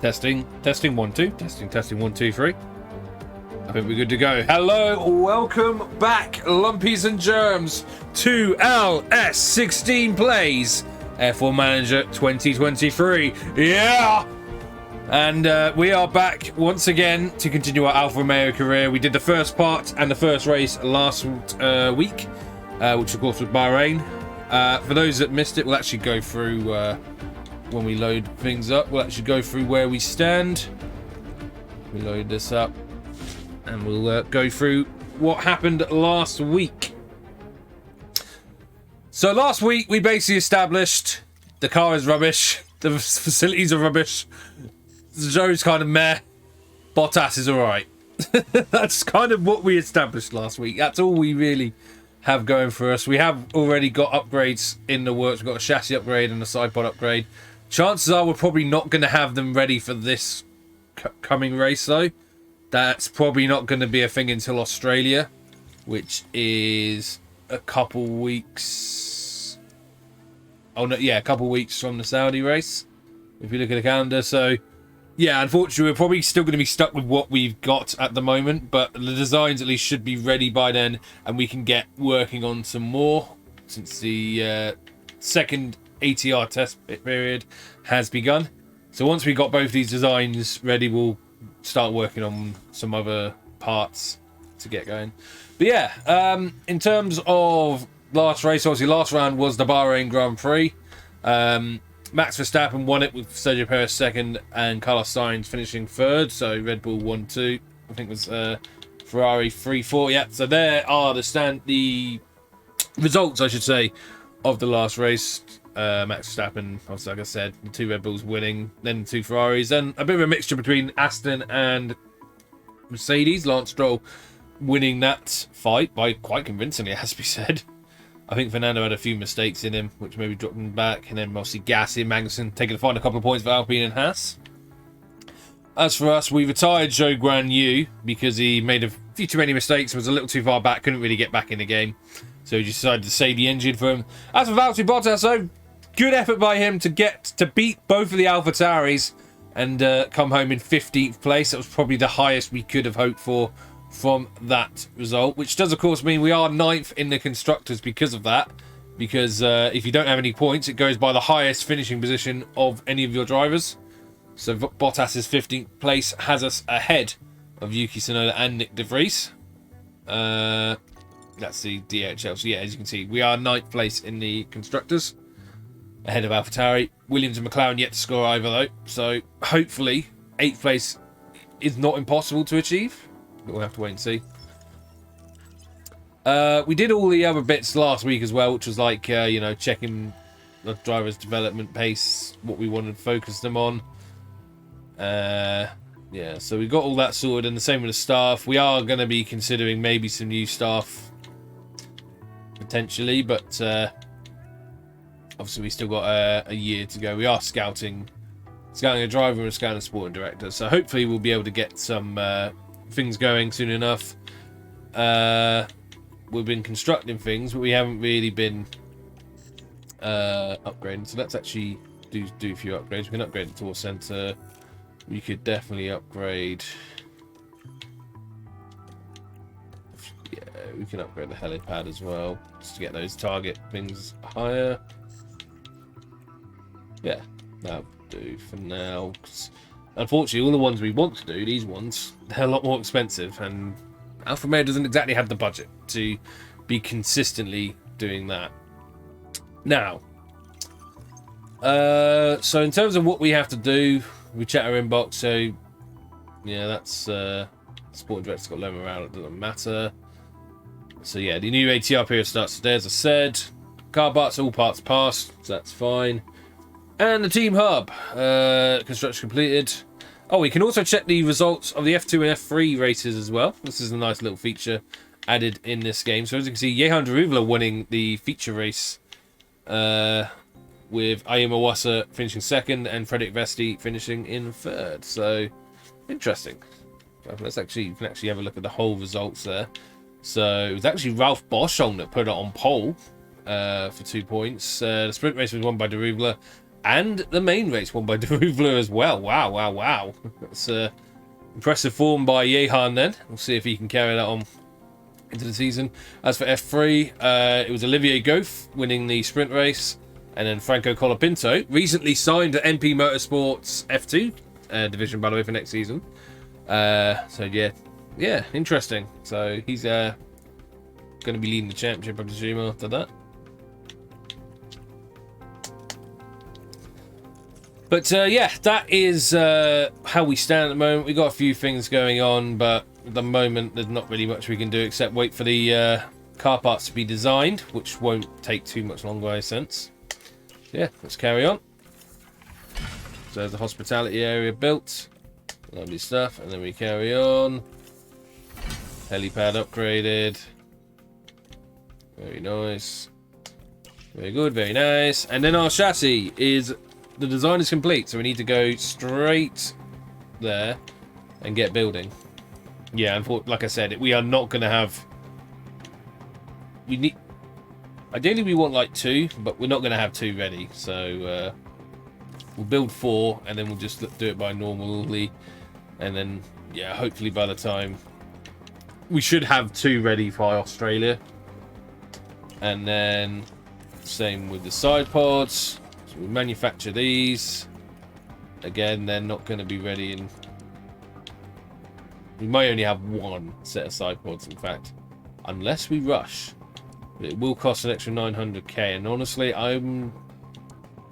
Testing, testing, 1, 2. Testing, testing, 1, 2, 3. I think we're good to go. Hello, welcome back, Lumpies and Germs, to LS16 Plays F1 Manager 2023. Yeah! And we are back once again to continue our Alfa Romeo career. We did the first part and the first race last week, which of course was Bahrain. For those that missed it, we'll actually go through, when we load things up, we'll actually go through where we stand. We load this up and we'll go through what happened last week. So last week we basically established the car is rubbish, the facilities are rubbish, Joe's kind of meh, Bottas is alright. That's kind of what we established last week. That's all we really have going for us. We have already got upgrades in the works. We've got a chassis upgrade and a side pod upgrade. Chances are we're probably not going to have them ready for this coming race though. That's probably not going to be a thing until Australia, which is a couple weeks. Oh no, yeah, a couple weeks from the Saudi race, if you look at the calendar. So yeah, unfortunately we're probably still going to be stuck with what we've got at the moment, but the designs at least should be ready by then and we can get working on some more, since the second ATR test period has begun. So once we got both these designs ready, we'll start working on some other parts to get going. But yeah, in terms of last race, obviously last round was the Bahrain Grand Prix. Max Verstappen won it with Sergio Perez second and Carlos Sainz finishing third. So Red Bull 1-2, I think it was Ferrari 3-4. Yeah, so there are the results, I should say, of the last race. Max Verstappen, obviously, like I said, the 2 Red Bulls winning, then 2 Ferraris, and a bit of a mixture between Aston and Mercedes. Lance Stroll winning that fight by quite convincingly, it has to be said. I think Fernando had a few mistakes in him, which maybe dropped him back, and then obviously Gasly and Magnussen taking the final couple of points for Alpine and Haas. As for us, we retired Zhou Guanyu because he made a few too many mistakes, was a little too far back, couldn't really get back in the game. So he decided to save the engine for him. As for Valtteri Bottas, though, good effort by him to beat both of the AlphaTauris and come home in 15th place. That was probably the highest we could have hoped for from that result, which does of course mean we are 9th in the constructors because of that. Because if you don't have any points, it goes by the highest finishing position of any of your drivers. So Bottas's 15th place has us ahead of Yuki Tsunoda and Nick De Vries. That's the DHL. So yeah, as you can see, we are 9th place in the constructors, ahead of AlphaTauri. Williams and McLaren yet to score either though. So hopefully 8th place is not impossible to achieve. But we'll have to wait and see. We did all the other bits last week as well, which was like, checking the driver's development pace, what we wanted to focus them on. Yeah, so we got all that sorted, and the same with the staff. We are going to be considering maybe some new staff potentially, but obviously we still got a year to go. We are scouting a driver and scouting a sporting director, so hopefully we'll be able to get some things going soon enough. We've been constructing things, but we haven't really been upgrading. So let's actually do a few upgrades. We can upgrade the tour center. We could definitely upgrade. Yeah, we can upgrade the helipad as well, just to get those target things higher. Yeah, that'll do for now. Unfortunately, all the ones we want to do, these ones, they're a lot more expensive, and Alfa Romeo doesn't exactly have the budget to be consistently doing that. Now, so in terms of what we have to do, we check our inbox. So yeah, that's Sport Direct's got low morale, it doesn't matter. So yeah, the new ATR period starts today, as I said. Car parts, all parts passed, so that's fine. And the team hub, construction completed. Oh, we can also check the results of the F2 and F3 races as well. This is a nice little feature added in this game. So as you can see, Jehan Daruvla winning the feature race, with Ayuma Wassa finishing second and Frederick Vesti finishing in third. So interesting. Let's actually, you can actually have a look at the whole results there. So it was actually Ralph Boschung that put it on pole for 2 points. The sprint race was won by Daruvla, And the main race won by Deruvler as well. Wow, wow, wow. That's impressive form by Jehan then. We'll see if he can carry that on into the season. As for F3, it was Olivier Goff winning the sprint race. And then Franco Colapinto, recently signed to MP Motorsports F2 division, by the way, for next season. So, yeah, interesting. So, he's going to be leading the championship, I presume, after that. But, yeah, that is how we stand at the moment. We've got a few things going on, but at the moment, there's not really much we can do except wait for the car parts to be designed, which won't take too much longer, I sense. Yeah, let's carry on. So there's the hospitality area built. Lovely stuff. And then we carry on. Helipad upgraded. Very nice. Very good, very nice. And then our chassis is... The design is complete, so we need to go straight there and get building. Yeah, and like I said, we are not going to have... We need... Ideally, we want like 2, but we're not going to have 2 ready. So we'll build 4, and then we'll just do it by normally. And then, yeah, hopefully by the time... We should have 2 ready for Australia. And then, same with the side pods. So we manufacture these. Again, they're not going to be ready in... We may only have 1 set of side pods, in fact. Unless we rush. It will cost an extra 900k, and honestly, I'm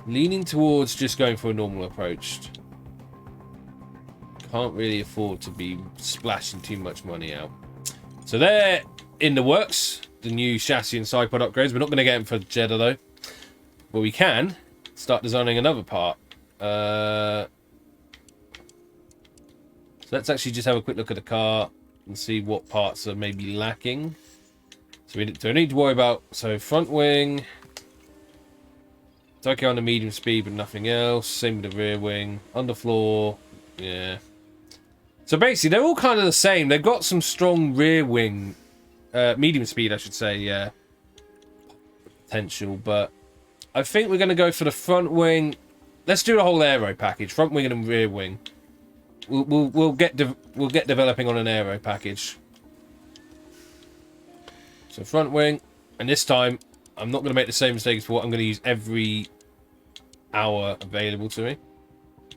leaning towards just going for a normal approach. Can't really afford to be splashing too much money out. So they're in the works, the new chassis and side pod upgrades. We're not going to get them for Jeddah though, but we can start designing another part. So let's actually just have a quick look at the car and see what parts are maybe lacking. So we don't need to worry about... So front wing. It's okay on the medium speed, but nothing else. Same with the rear wing. Underfloor. Yeah. So basically, they're all kind of the same. They've got some strong rear wing... medium speed, I should say, yeah. Potential, but... I think we're going to go for the front wing. Let's do the whole aero package. Front wing and rear wing. We'll get developing on an aero package. So front wing, and this time I'm not going to make the same mistake as before. I'm going to use every hour available to me.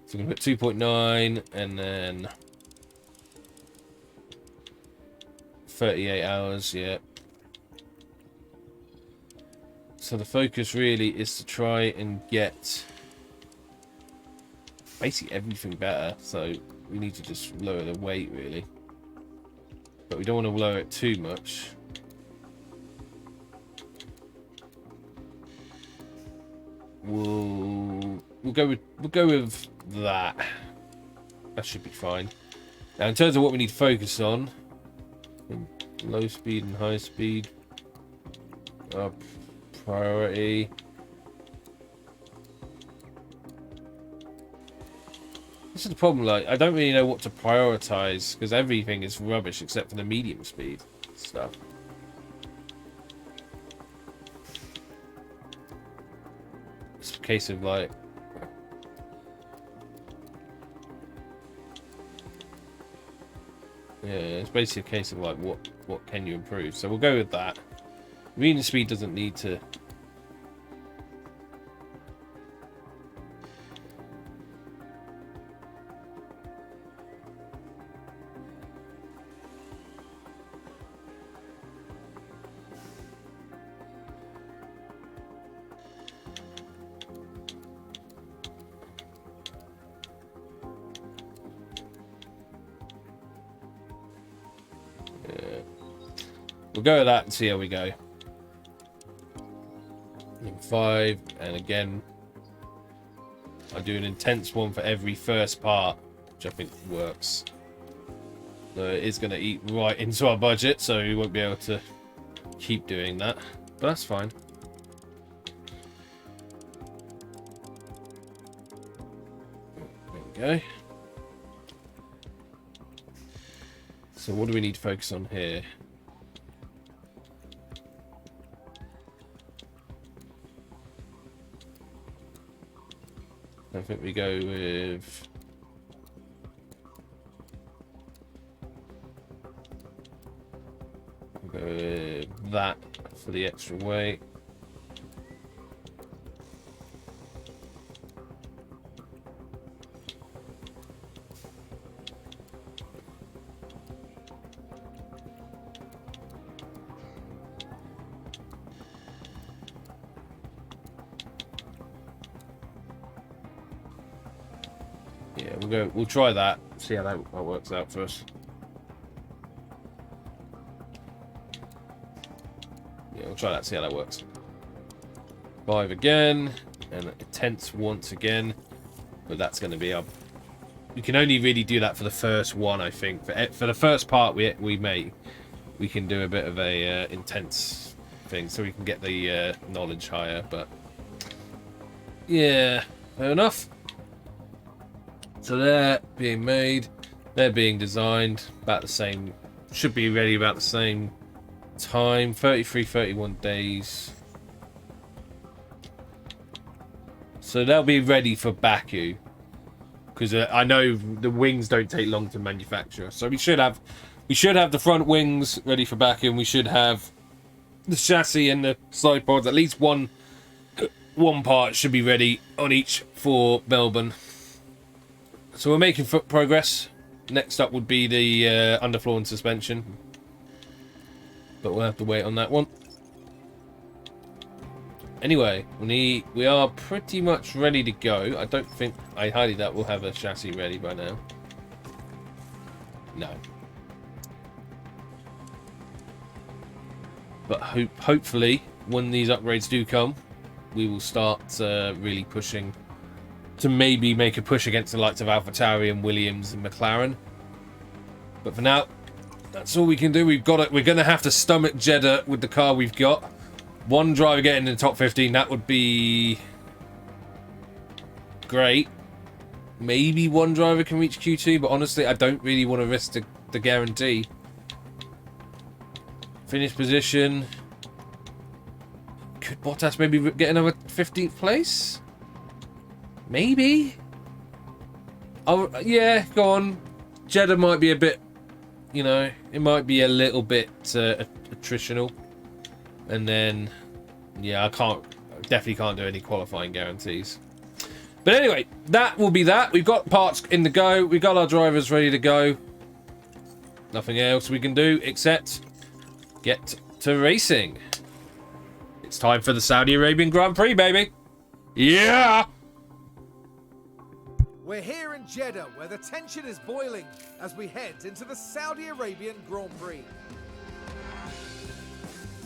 So I'm going to put 2.9 and then 38 hours, yeah. So the focus really is to try and get basically everything better. So we need to just lower the weight really. But we don't want to lower it too much. We'll go with that. That should be fine. Now, in terms of what we need to focus on, low speed and high speed, priority. This is the problem. Like, I don't really know what to prioritize because everything is rubbish except for the medium speed stuff. It's a case of like, yeah, it's basically a case of like what can you improve. So we'll go with that. Medium speed doesn't need to. We'll go with that and see how we go. In 5, and again, I do an intense one for every first part, which I think works. So it is going to eat right into our budget, so we won't be able to keep doing that, but that's fine. There we go. So what do we need to focus on here? I think we go with... we'll go with that for the extra weight. Yeah, we'll try that, see how that works out for us. Yeah, we'll try that, see how that works. 5 again, and a tenth once again. But that's going to be up. We can only really do that for the first one, I think. For the first part we make, we can do a bit of a intense thing, so we can get the knowledge higher. But yeah, fair enough. So they're being made, they're being designed, about the same, should be ready about the same time, 33, 31 days. So they'll be ready for Baku, because I know the wings don't take long to manufacture. So we should have the front wings ready for Baku, and we should have the chassis and the side pods, at least one part should be ready on each for Melbourne. So we're making progress. Next up would be the underfloor and suspension, but we'll have to wait on that one. Anyway, we are pretty much ready to go. I highly doubt we'll have a chassis ready by now. No. But hopefully, when these upgrades do come, we will start really pushing to maybe make a push against the likes of AlphaTauri and Williams and McLaren. But for now, that's all we can do. We're going to have to stomach Jeddah with the car we've got. One driver getting in the top 15, that would be great. Maybe one driver can reach Q2, but honestly, I don't really want to risk the guarantee. Finish position. Could Bottas maybe get another 15th place? Maybe. Oh, yeah, go on. Jeddah might be a bit, you know, it might be a little bit attritional. And then, yeah, definitely can't do any qualifying guarantees. But anyway, that will be that. We've got parts in the go. We've got our drivers ready to go. Nothing else we can do except get to racing. It's time for the Saudi Arabian Grand Prix, baby. Yeah! We're here in Jeddah, where the tension is boiling as we head into the Saudi Arabian Grand Prix.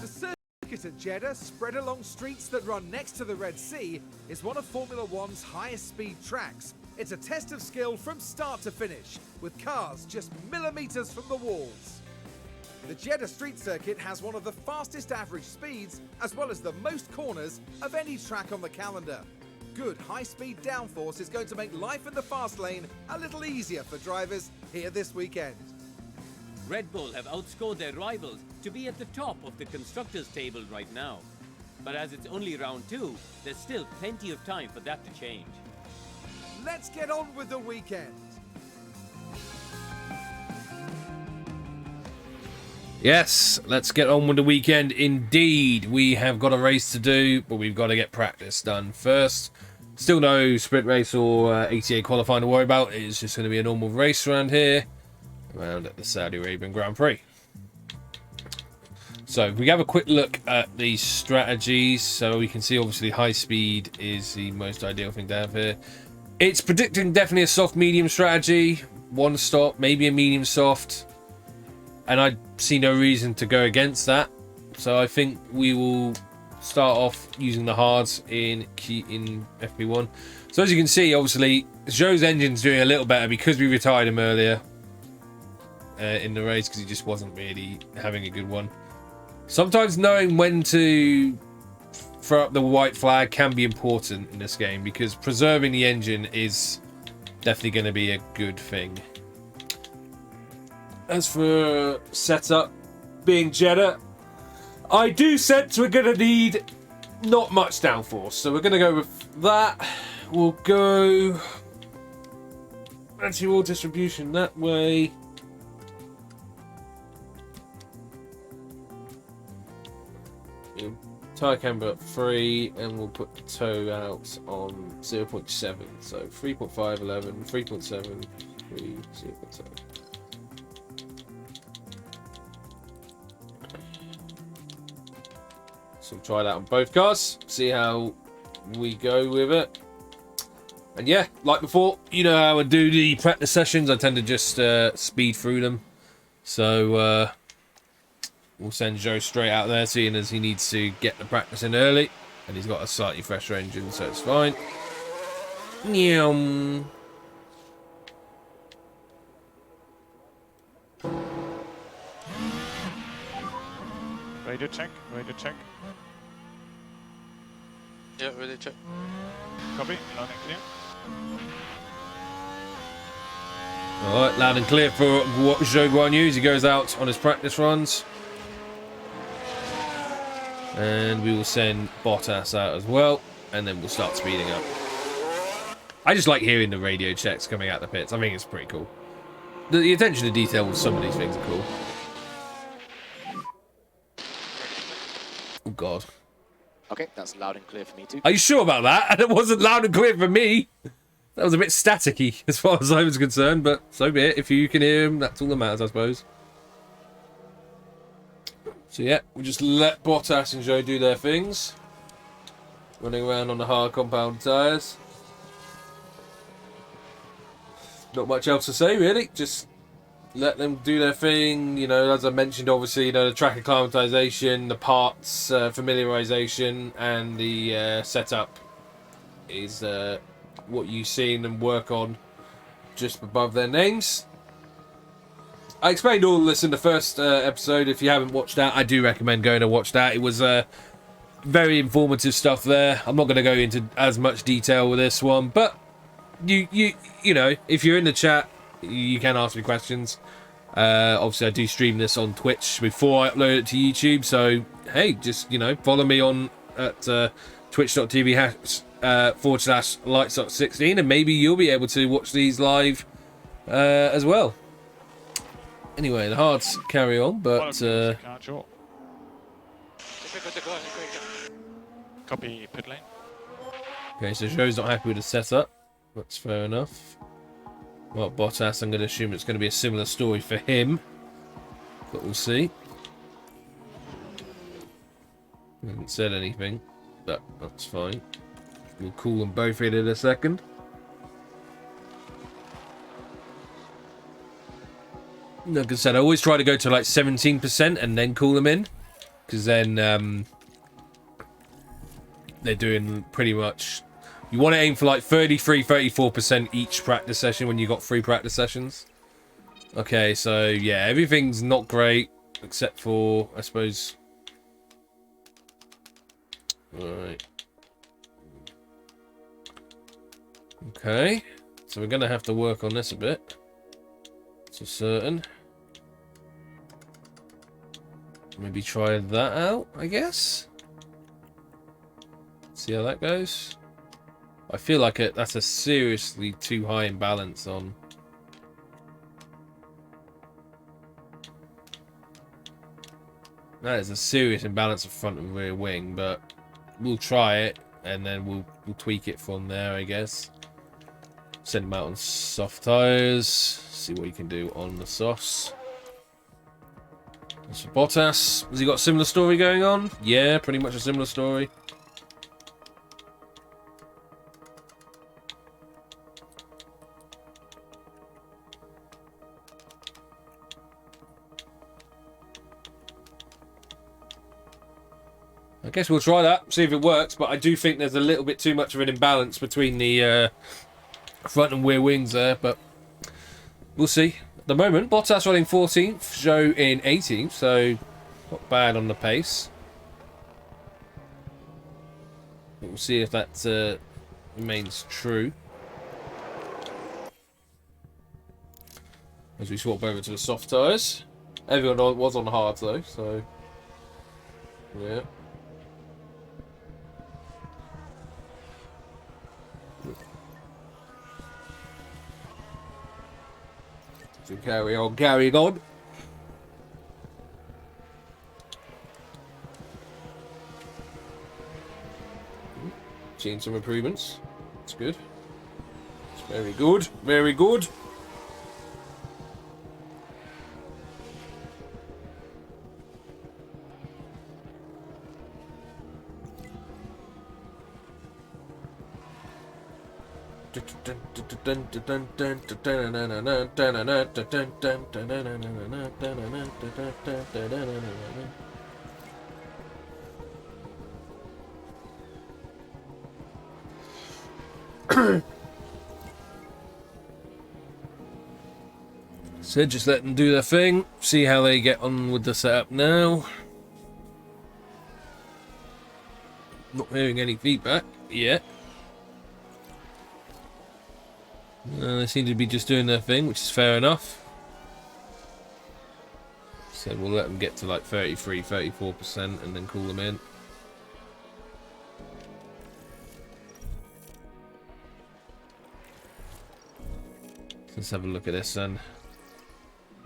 The circuit at Jeddah, spread along streets that run next to the Red Sea, is one of Formula One's highest speed tracks. It's a test of skill from start to finish, with cars just millimeters from the walls. The Jeddah street circuit has one of the fastest average speeds, as well as the most corners of any track on the calendar. Good high-speed downforce is going to make life in the fast lane a little easier for drivers here this weekend. Red Bull have outscored their rivals to be at the top of the constructors' table right now. But as it's only round 2, there's still plenty of time for that to change. Let's get on with the weekend. Yes, let's get on with the weekend indeed. We have got a race to do, but we've got to get practice done first. Still no sprint race or ATA qualifying to worry about. It's just going to be a normal race around here, around at the Saudi Arabian Grand Prix. So if we have a quick look at these strategies, so we can see obviously high speed is the most ideal thing to have here. It's predicting definitely a soft medium strategy, one stop, maybe a medium soft, and I see no reason to go against that. So I think we will start off using the hards in FP1. So as you can see, obviously Zhou's engine's doing a little better because we retired him earlier in the race, because he just wasn't really having a good one. Sometimes knowing when to throw up the white flag can be important in this game, because preserving the engine is definitely going to be a good thing. As for setup, being Jeddah, I do sense we're going to need not much downforce, so we're going to go with that. we'll go anti-wall distribution that way. Tyre camber up 3, and we'll put the toe out on 0.7. So 3.5, 11, 3.7, 3, 0.7. So we'll try that on both cars, see how we go with it. And yeah, like before, you know how I do the practice sessions. I tend to just speed through them. So we'll send Joe straight out there, seeing as he needs to get the practice in early. And he's got a slightly fresher engine, so it's fine. Nyam. Radio check, radio check. Yeah, radio check. Copy, loud and clear. Alright, loud and clear for what Zhou Guanyu as he goes out on his practice runs. And we will send Bottas out as well, and then we'll start speeding up. I just like hearing the radio checks coming out the pits. I think it's pretty cool. The attention to detail with some of these things are cool. Oh god. Okay, that's loud and clear for me too. Are you sure about that? And it wasn't loud and clear for me. That was a bit staticky as far as I was concerned, but so be it. If you can hear him, that's all that matters, I suppose. So yeah, we just let Bottas and Zhou do their things. Running around on the hard compound tyres. Not much else to say, really. Just let them do their thing. You know, as I mentioned, obviously, you know, the track acclimatization, the parts familiarization, and the setup is what you've seen them work on just above their names. I explained all this in the first episode. If you haven't watched that, I do recommend going to watch that. It was very informative stuff there. I'm not going to go into as much detail with this one, but you know, if you're in the chat, you can ask me questions. Obviously, I do stream this on Twitch before I upload it to YouTube. So hey, just, you know, follow me on at twitch.tv/lights16, and maybe you'll be able to watch these live as well. Anyway, the hards carry on, but Copy pit lane. okay, so Zhou's not happy with the setup. That's fair enough. Well, Bottas, I'm going to assume it's going to be a similar story for him, but we'll see. He hasn't said anything, but that's fine. We'll call them both in a second. Like I said, I always try to go to like 17% and then call them in, because then they're doing pretty much. You want to aim for like 33-34% each practice session when you got 3 practice sessions. Okay, so yeah, everything's not great except for, I suppose. Alright. Okay, so we're gonna have to work on this a bit. It's certain. Maybe try that out, I guess. See how that goes. I feel like that's a seriously too high imbalance on. That is a serious imbalance of front and rear wing, but we'll try it and then we'll tweak it from there, I guess. Send them out on soft tires. See what you can do on the softs. As for Bottas, has he got a similar story going on? Yeah, pretty much a similar story. I guess we'll try that, see if it works, but I do think there's a little bit too much of an imbalance between the front and rear wings there, but we'll see. At the moment, Bottas running 14th, Zhou in 18th, so not bad on the pace. But we'll see if that remains true. As we swap over to the soft tyres. Everyone was on the hards though, so yeah. So carry on, carrying on. Seen some improvements. That's good. It's very good. Very good. So just let them do their thing, see how they get on with the setup now. Not hearing any feedback yet. They seem to be just doing their thing, which is fair enough. So we'll let them get to like 33, 34% and then call them in. Let's have a look at this then.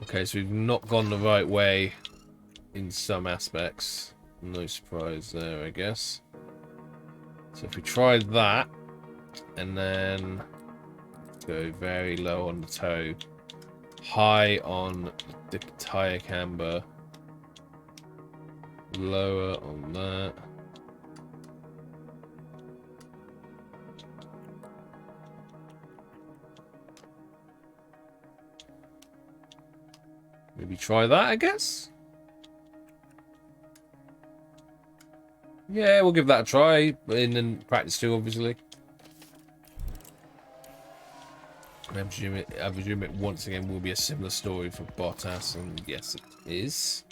Okay, so we've not gone the right way in some aspects. No surprise there, I guess. So if we try that, and then go very low on the toe, high on the tyre camber, lower on that. Maybe try that, I guess? Yeah, we'll give that a try. In practice too, obviously. I presume it once again will be a similar story for Bottas, and yes, it is.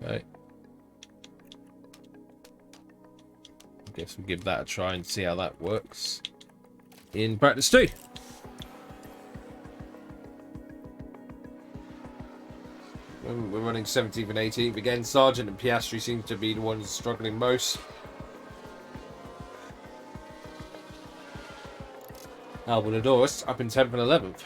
Okay. I guess we'll give that a try and see how that works in practice too. We're running 17th and 18th. Again, Sargent and Piastri seem to be the ones struggling most. Albon up in 10th and 11th.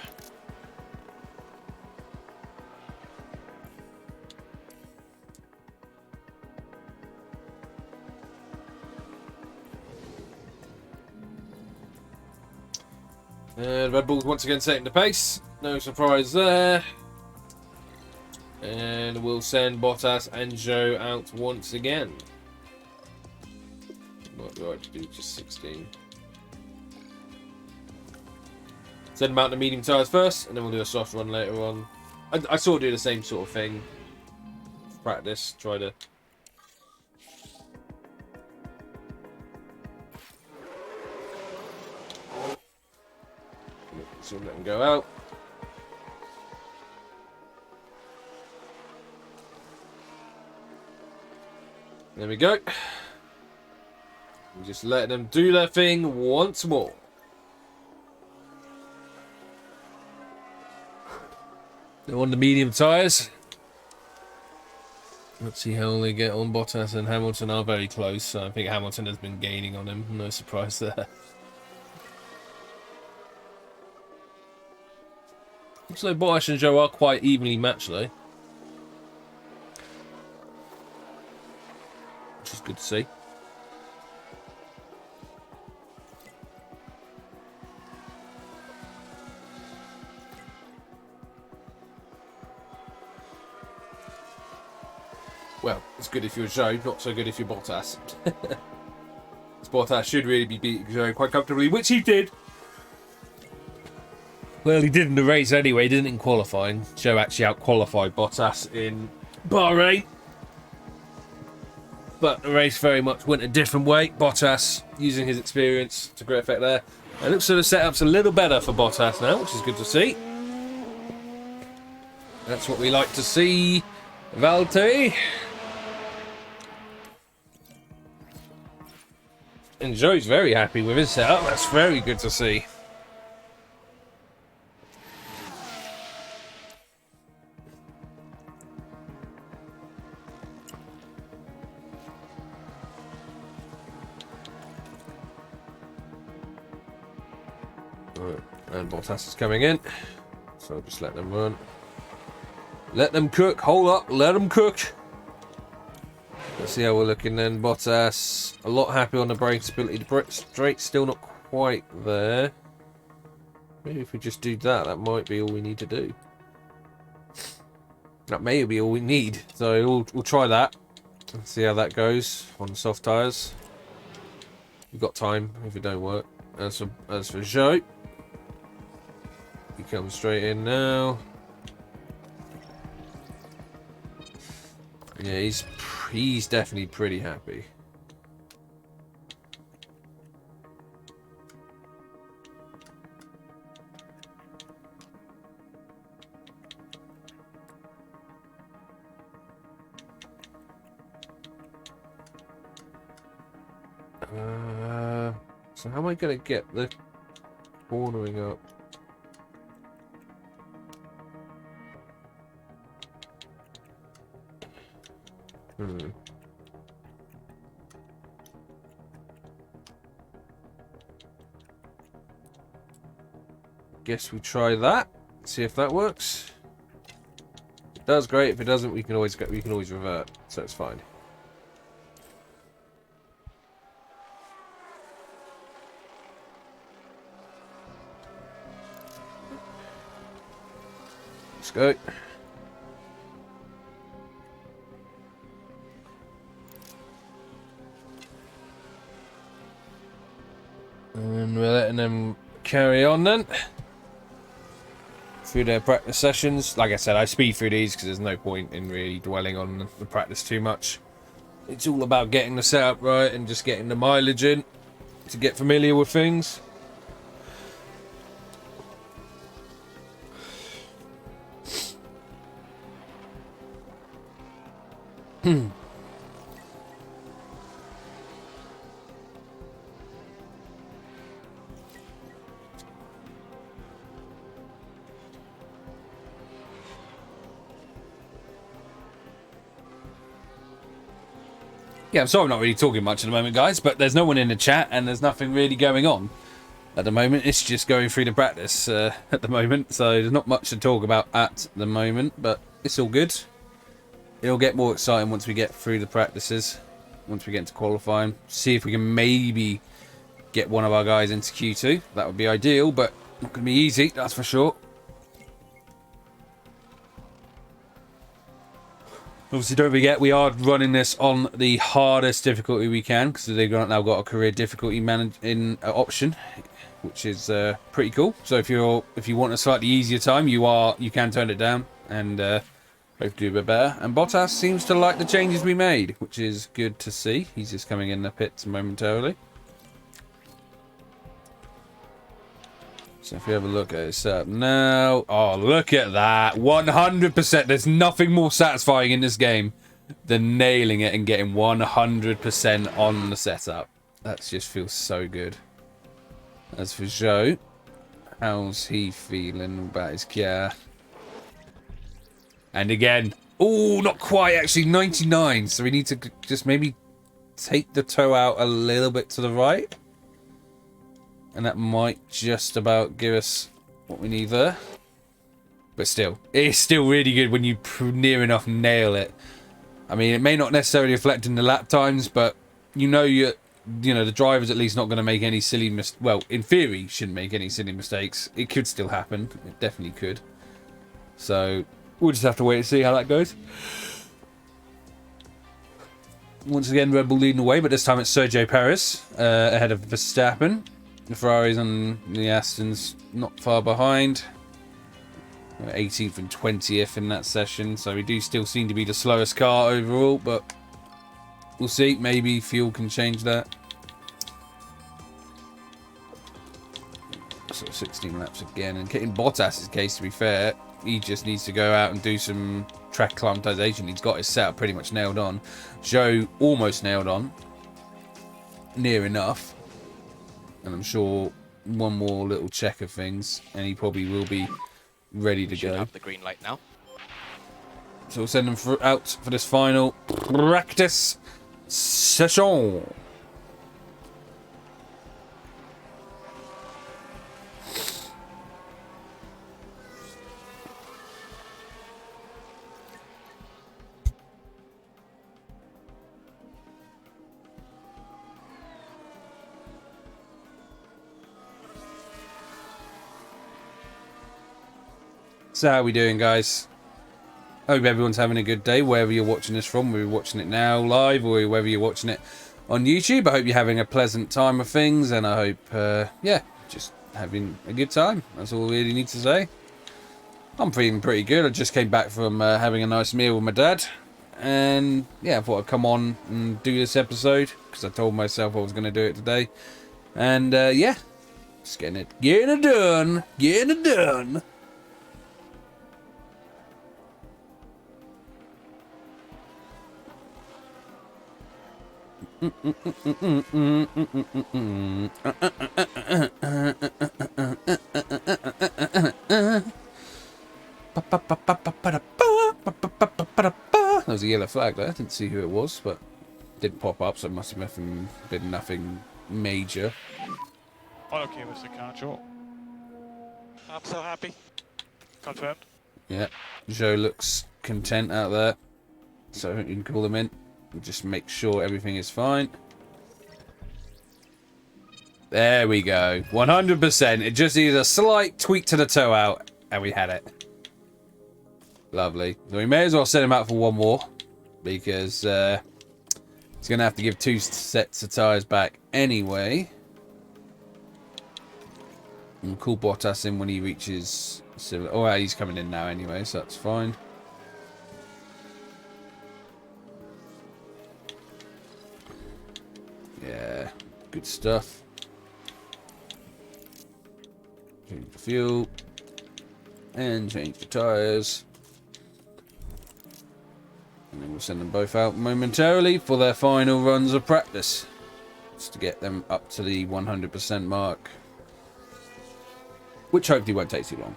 And Red Bull's once again setting the pace. No surprise there. And we'll send Bottas and Zhou out once again. Might be right to do just 16. Send them out to medium tyres first, and then we'll do a soft run later on. I sort of do the same sort of thing. Practice, try to... So let them go out. There we go. We just let them do their thing once more. They're on the medium tyres. Let's see how they get on. Bottas and Hamilton are very close, so I think Hamilton has been gaining on him. No surprise there. Looks like Bottas and Zhou are quite evenly matched though. Which is good to see. Well, it's good if you're Zhou, not so good if you're Bottas. Bottas should really be beating Zhou quite comfortably, which he did. Well, he did in the race anyway, he didn't in qualifying. Zhou actually out-qualified Bottas in Bahrain. But the race very much went a different way. Bottas using his experience to great effect there. It looks like the setup's a little better for Bottas now, which is good to see. That's what we like to see. Valtteri. And Joe's very happy with his setup. That's very good to see. Right, and Bottas is coming in. So just let them run. Let them cook. Hold up. Let them cook. Let's see how we're looking then. Bottas, a lot happy on the brake stability. The brake straight's still not quite there. Maybe if we just do that, that might be all we need to do. That may be all we need. So we'll try that. Let's see how that goes on the soft tyres. We've got time if it don't work. As for Joe, he comes straight in now. Yeah, he's definitely pretty happy. So how am I going to get the cornering up? Guess we try that. See if that works. If it does, great. If it doesn't, we can always revert. So it's fine. Let's go. And we're letting them carry on then through their practice sessions. Like I said, I speed through these because there's no point in really dwelling on the practice too much. It's all about getting the setup right and just getting the mileage in to get familiar with things. Yeah, I'm sorry I'm not really talking much at the moment, guys, but there's no one in the chat and there's nothing really going on at the moment. It's just going through the practice at the moment, so there's not much to talk about at the moment, but it's all good. It'll get more exciting once we get through the practices, once we get into qualifying. See if we can maybe get one of our guys into Q2. That would be ideal, but not going to be easy, that's for sure. Obviously, don't forget, we are running this on the hardest difficulty we can, because they've now got a career difficulty option, which is pretty cool. So if you want a slightly easier time, you can turn it down and hopefully do a bit better. And Bottas seems to like the changes we made, which is good to see. He's just coming in the pits momentarily. So if you have a look at his setup now, oh, look at that, 100%. There's nothing more satisfying in this game than nailing it and getting 100% on the setup. That just feels so good. As for Joe, how's he feeling about his car? And again, oh, not quite actually, 99. So we need to just maybe take the toe out a little bit to the right. And that might just about give us what we need there. But still, it's still really good when you near enough nail it. I mean, it may not necessarily reflect in the lap times, but you know the driver's at least not going to make any silly well, in theory, shouldn't make any silly mistakes. It could still happen. It definitely could. So we'll just have to wait and see how that goes. Once again, Red Bull leading the way, but this time it's Sergio Perez ahead of Verstappen. The Ferraris and the Astons not far behind. 18th and 20th in that session, so we do still seem to be the slowest car overall, but we'll see. Maybe fuel can change that. So 16 laps again, and in Bottas's case, to be fair, he just needs to go out and do some track acclimatization. He's got his setup pretty much nailed on. Joe almost nailed on. near enough. And I'm sure one more little check of things, and he probably will be ready to Should go. have the green light now. So we'll send him out for this final practice session. So how are we doing, guys? Hope everyone's having a good day wherever you're watching this from, whether you're watching it now live or whether you're watching it on YouTube. I hope you're having a pleasant time of things, and I hope, yeah, just having a good time. That's all I really need to say. I'm feeling pretty good. I just came back from having a nice meal with my dad, and yeah, I thought I'd come on and do this episode because I told myself I was going to do it today. And yeah, just getting it done. That was a yellow flag there. I didn't see who it was, but it didn't pop up, so it must have been nothing major. All okay with the car, Joe? I'm so happy. Confirmed. Yeah, Joe looks content out there, so you can call him in and just make sure everything is fine. There we go, 100%. It just needs a slight tweak to the toe out, and we had it. Lovely. So we may as well send him out for one more, because he's going to have to give 2 sets of tyres back anyway. And we'll call Bottas in when he reaches... Oh, well, he's coming in now anyway, so that's fine. Yeah, good stuff. Change the fuel. And change the tyres. And then we'll send them both out momentarily for their final runs of practice. Just to get them up to the 100% mark. Which hopefully won't take too long.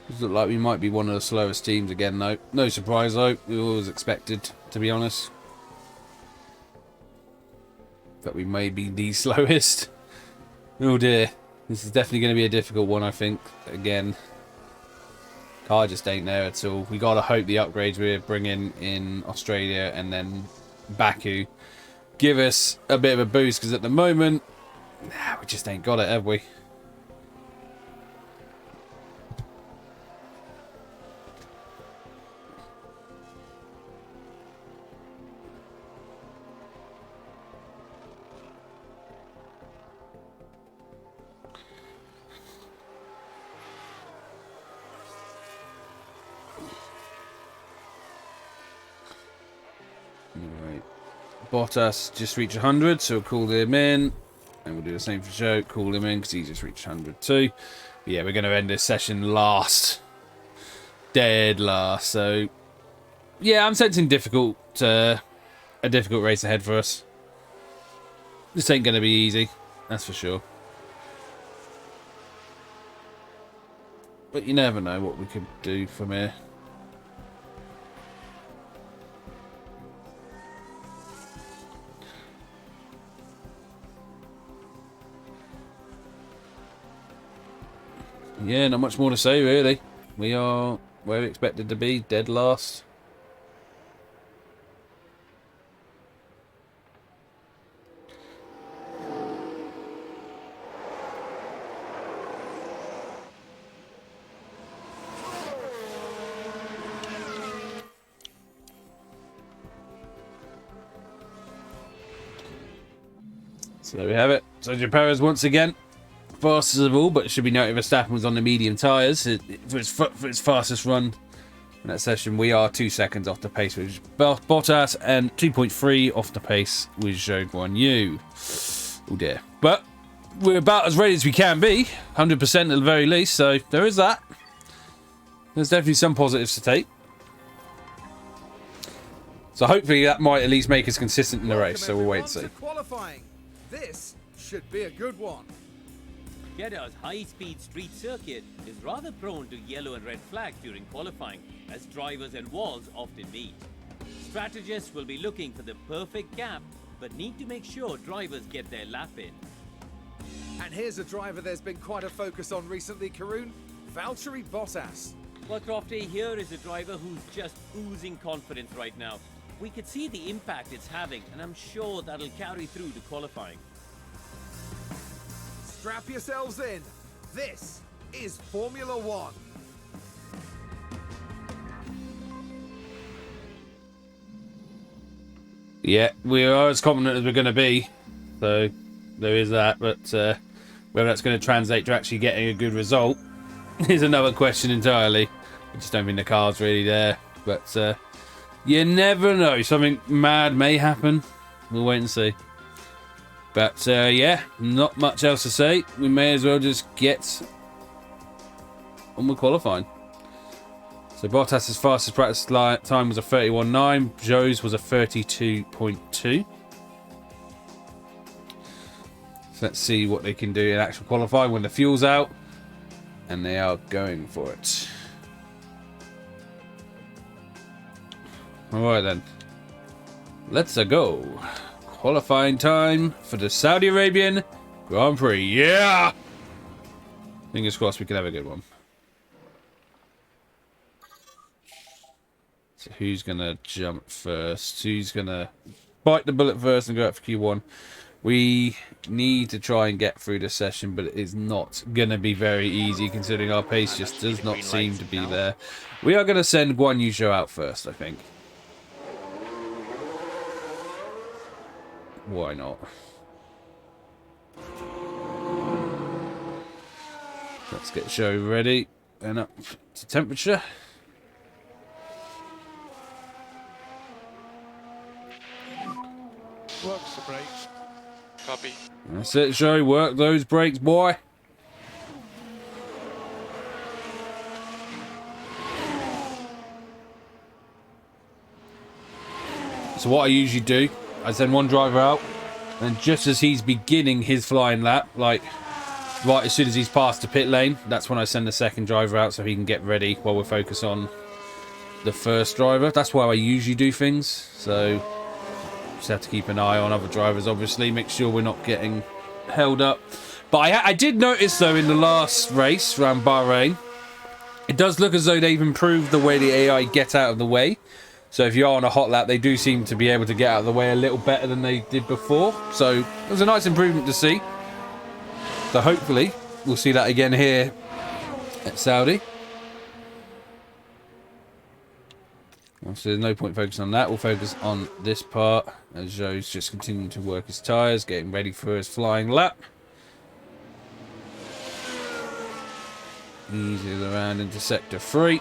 Does look like we might be one of the slowest teams again, though. No surprise, though. We always expected, to be honest, that we may be the slowest. Oh dear. This is definitely going to be a difficult one, I think. Again, car just ain't there at all. We got to hope the upgrades we're bringing in Australia and then Baku give us a bit of a boost, because at the moment, we just ain't got it, have we? Right. Bottas just reached 100, so we'll call him in. And we'll do the same for Joe. Call him in because he just reached 100 too. But yeah, we're going to end this session last. Dead last. So, yeah, I'm sensing a difficult race ahead for us. This ain't going to be easy. That's for sure. But you never know what we could do from here. Yeah, not much more to say, really. We are where we expected to be, dead last. So there we have it. Sergio Perez once again. Fastest of all, but it should be noted Verstappen was on the medium tyres for his fastest run In that session, we are 2 seconds off the pace with Bottas and 2.3 off the pace with Zhou Guanyu. Oh dear. But we're about as ready as we can be, 100% at the very least, so there is that. There's definitely some positives to take. So hopefully that might at least make us consistent in the race, so we'll wait and see. Qualifying. This should be a good one. Jeddah's high-speed street circuit is rather prone to yellow and red flags during qualifying, as drivers and walls often meet. Strategists will be looking for the perfect gap, but need to make sure drivers get their lap in. And here's a driver there's been quite a focus on recently, Karun. Valtteri Bottas. Well, Crofty, here is a driver who's just oozing confidence right now. We could see the impact it's having, and I'm sure that'll carry through to qualifying. Strap yourselves in. This is Formula One. Yeah, we are as confident as we're going to be, so there is that, but whether that's going to translate to actually getting a good result is another question entirely. I just don't think the car's really there, but you never know. Something mad may happen. We'll wait and see. But yeah, not much else to say. We may as well just get on with qualifying. So Bottas' fastest practice time was a 31.9. Zhou's was a 32.2. So let's see what they can do in actual qualifying when the fuel's out. And they are going for it. Alright then. Let's go. Qualifying time for the Saudi Arabian Grand Prix. Yeah! Fingers crossed we can have a good one. So who's going to jump first? Who's going to bite the bullet first and go out for Q1? We need to try and get through the session, but it is not going to be very easy considering our pace just does not seem to be there. We are going to send Guanyu Zhou out first, I think. Why not? Let's get Zhou ready and up to temperature. Works the brakes. Copy. That's it, Zhou. Work those brakes, boy. So what I usually do, I send one driver out, and just as he's beginning his flying lap, like right as soon as he's past the pit lane, that's when I send the second driver out so he can get ready while we focus on the first driver. That's why I usually do things. So just have to keep an eye on other drivers, obviously, make sure we're not getting held up. But I did notice, though, in the last race around Bahrain, it does look as though they've improved the way the AI get out of the way. So if you're on a hot lap, they do seem to be able to get out of the way a little better than they did before. So it was a nice improvement to see. So hopefully we'll see that again here at Saudi. So there's no point focusing on that. We'll focus on this part as Zhou's just continuing to work his tyres, getting ready for his flying lap. Eases around into sector 3.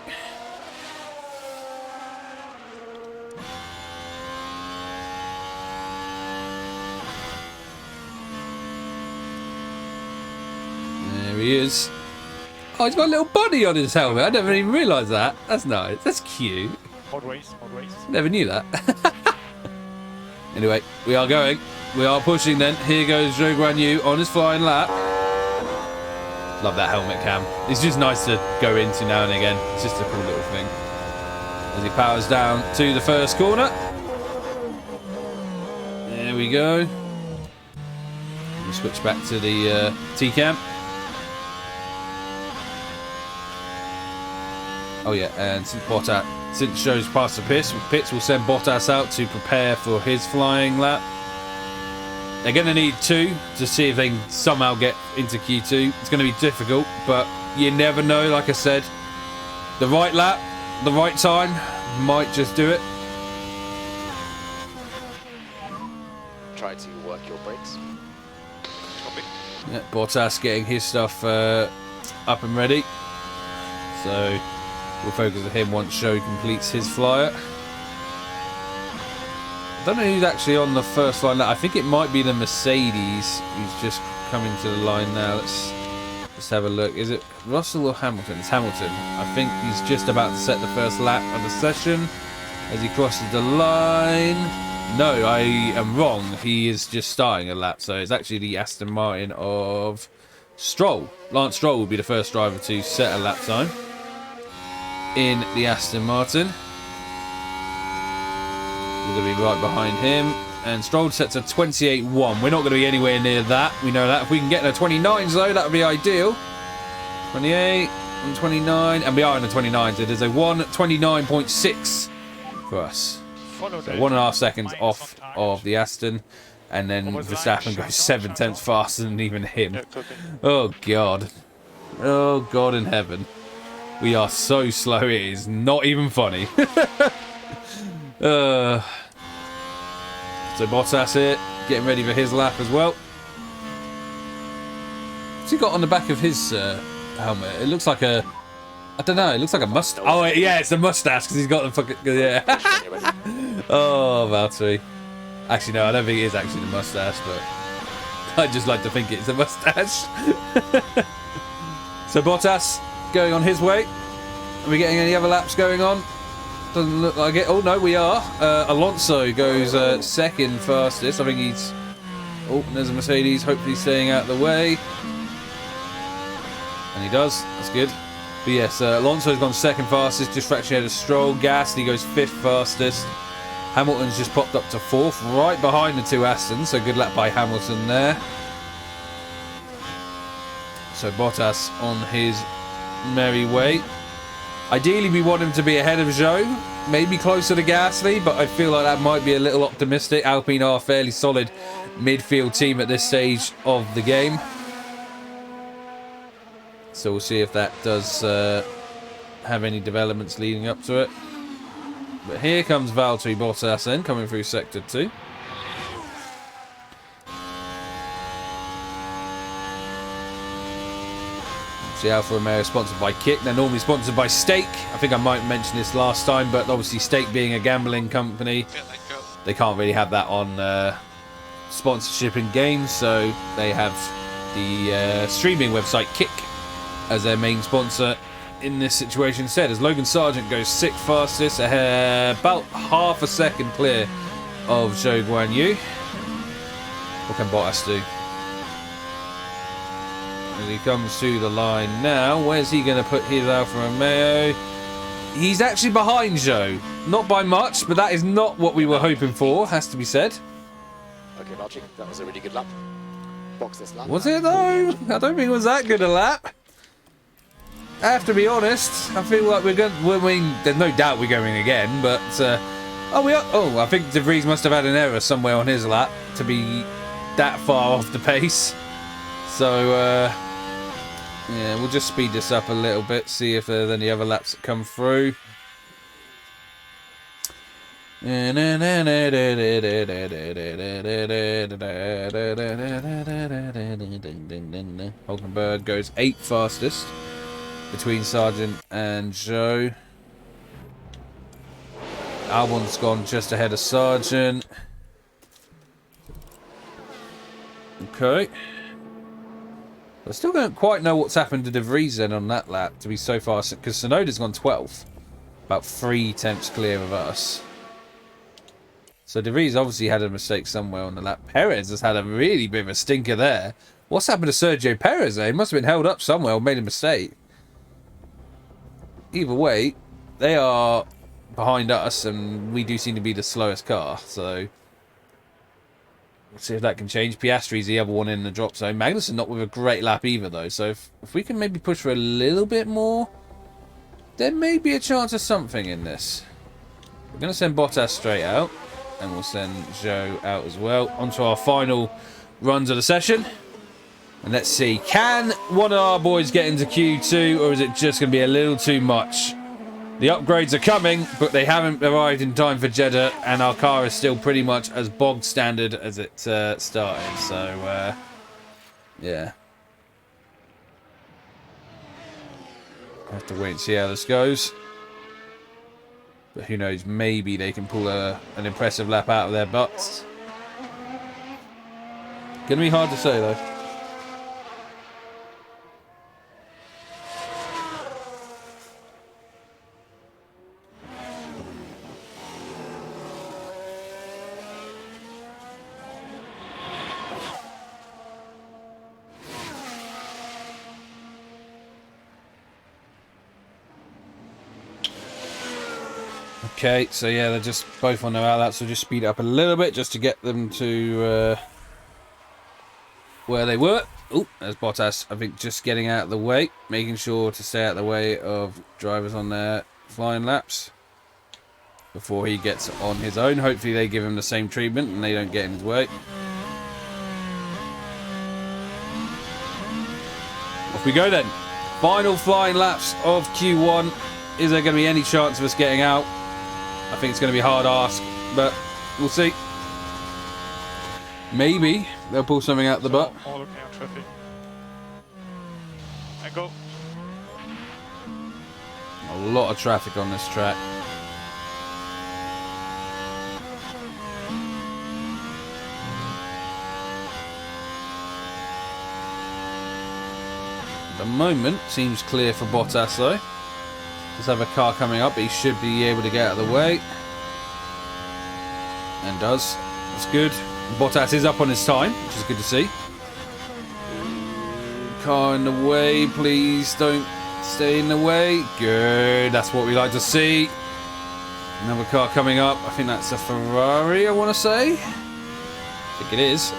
There he is. Oh, he's got a little bunny on his helmet. I never even realised that. That's nice. That's cute. Mod race, mod race. Never knew that. Anyway, we are going. We are pushing then. Here goes Zhou Guanyu on his flying lap. Love that helmet cam. It's just nice to go into now and again. It's just a cool little thing. As he powers down to the first corner. There we go. We switch back to the T-cam. Oh yeah, and since Zhou's past the pits, we'll send Bottas out to prepare for his flying lap. They're going to need 2 to see if they can somehow get into Q2. It's going to be difficult, but you never know. Like I said, the right lap, the right time might just do it. Try to work your brakes. Copy. Yeah, Bottas getting his stuff up and ready. So We'll focus on him once Joe completes his flyer. I don't know who's actually on the first line now. I think it might be the Mercedes who's just coming to the line now. Let's have a look. Is it Russell or Hamilton? It's Hamilton. I think he's just about to set the first lap of the session as he crosses the line. No, I am wrong. He is just starting a lap. So it's actually the Aston Martin of Stroll. Lance Stroll will be the first driver to set a lap time in the Aston Martin. We're going to be right behind him. And Stroll sets a 28.1. We're not going to be anywhere near that. We know that. If we can get in the 29s, though, that would be ideal. 28 and 29. And we are in the 29s. It is a 1:29.6 for us. So 1.5 seconds off of the Aston. And then Verstappen goes 7 tenths faster than even him. Oh, God. Oh, God in heaven. We are so slow. It is not even funny. So Bottas here, getting ready for his lap as well. What's he got on the back of his helmet? It looks like a... I don't know, it looks like a mustache. Oh, yeah, it's a mustache because he's got the fucking... Yeah. Oh, Valtteri. Actually, no, I don't think it is actually the mustache, but I just like to think it's a mustache. So Bottas going on his way. Are we getting any other laps going on? Doesn't look like it. Oh, no, we are. Alonso goes second fastest. I think he's... Oh, there's a Mercedes. Hopefully staying out of the way. And he does. That's good. But yes, Alonso's gone second fastest. Just fraction ahead of Stroll. Gasly goes 5th fastest. Hamilton's just popped up to 4th. Right behind the two Astons. So good lap by Hamilton there. So Bottas on his merry way. Ideally, we want him to be ahead of Zhou, maybe closer to Gasly, but I feel like that might be a little optimistic. Alpine are a fairly solid midfield team at this stage of the game. So we'll see if that does have any developments leading up to it. But here comes Valtteri Bottas then, coming through Sector 2. The Alfa Romeo is sponsored by Kick. They're normally sponsored by Stake. I think I might mention this last time, but obviously Stake being a gambling company, they can't really have that on sponsorship in games, so they have the streaming website Kick as their main sponsor in this situation instead. As Logan Sargent goes 6th fastest, about half a second clear of Zhou Guanyu. What can Bottas do? As he comes to the line now, where's he going to put his Alfa Romeo? He's actually behind Zhou. Not by much, but that is not what we were hoping for, has to be said. Okay, Valtteri, that was a really good lap. Box this lap. Was it though? I don't think it was that good a lap. I have to be honest. I feel like we're going. I mean, there's no doubt we're going again, but we are. Oh, I think De Vries must have had an error somewhere on his lap to be that far off the pace. So yeah, we'll just speed this up a little bit, see if there's any other laps that come through. Hulkenberg goes 8th fastest between Sargent and Zhou. Albon's gone just ahead of Sargent. Okay. I still don't quite know what's happened to De Vries then on that lap to be so fast, because Tsunoda's gone 12th. About 3 tenths clear of us. So De Vries obviously had a mistake somewhere on the lap. Perez has had a really bit of a stinker there. What's happened to Sergio Perez there? He must have been held up somewhere or made a mistake. Either way, they are behind us and we do seem to be the slowest car, so we'll see if that can change. Piastri's the other one in the drop zone. Magnussen not with a great lap either, though. So if we can maybe push for a little bit more, there may be a chance of something in this. We're going to send Bottas straight out. And we'll send Zhou out as well. On to our final runs of the session. And let's see. Can one of our boys get into Q2? Or is it just going to be a little too much? The upgrades are coming, but they haven't arrived in time for Jeddah, and our car is still pretty much as bog standard as it started. So, yeah. Have to wait and see how this goes. But who knows, maybe they can pull an impressive lap out of their butts. Gonna be hard to say though. Okay, so yeah, they're just both on their outlets, so just speed it up a little bit just to get them to where they were. Oh, there's Bottas, I think, just getting out of the way, making sure to stay out of the way of drivers on their flying laps before he gets on his own. Hopefully they give him the same treatment and they don't get in his way. Off we go then. Final flying laps of Q1. Is there going to be any chance of us getting out? I think it's going to be a hard ask, but we'll see. Maybe they'll pull something out the butt. All okay on traffic. And go. A lot of traffic on this track. At the moment, seems clear for Bottas though. Does have a car coming up, but he should be able to get out of the way. And does. That's good. Bottas is up on his time, which is good to see. Car in the way, please don't stay in the way. Good, that's what we like to see. Another car coming up. I think that's a Ferrari, I want to say. I think it is.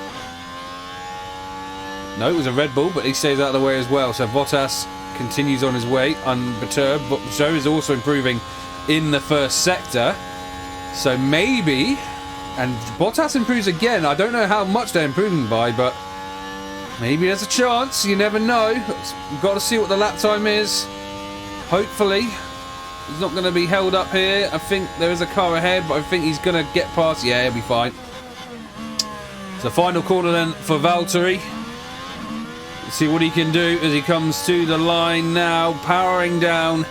No, it was a Red Bull, but he stays out of the way as well. So Bottas continues on his way unperturbed. But Joe is also improving in the first sector. So maybe... And Bottas improves again. I don't know how much they're improving by, but maybe there's a chance. You never know. We've got to see what the lap time is. Hopefully, he's not going to be held up here. I think there is a car ahead, but I think he's going to get past. Yeah, he'll be fine. So final corner then for Valtteri. Let's see what he can do as he comes to the line now, powering down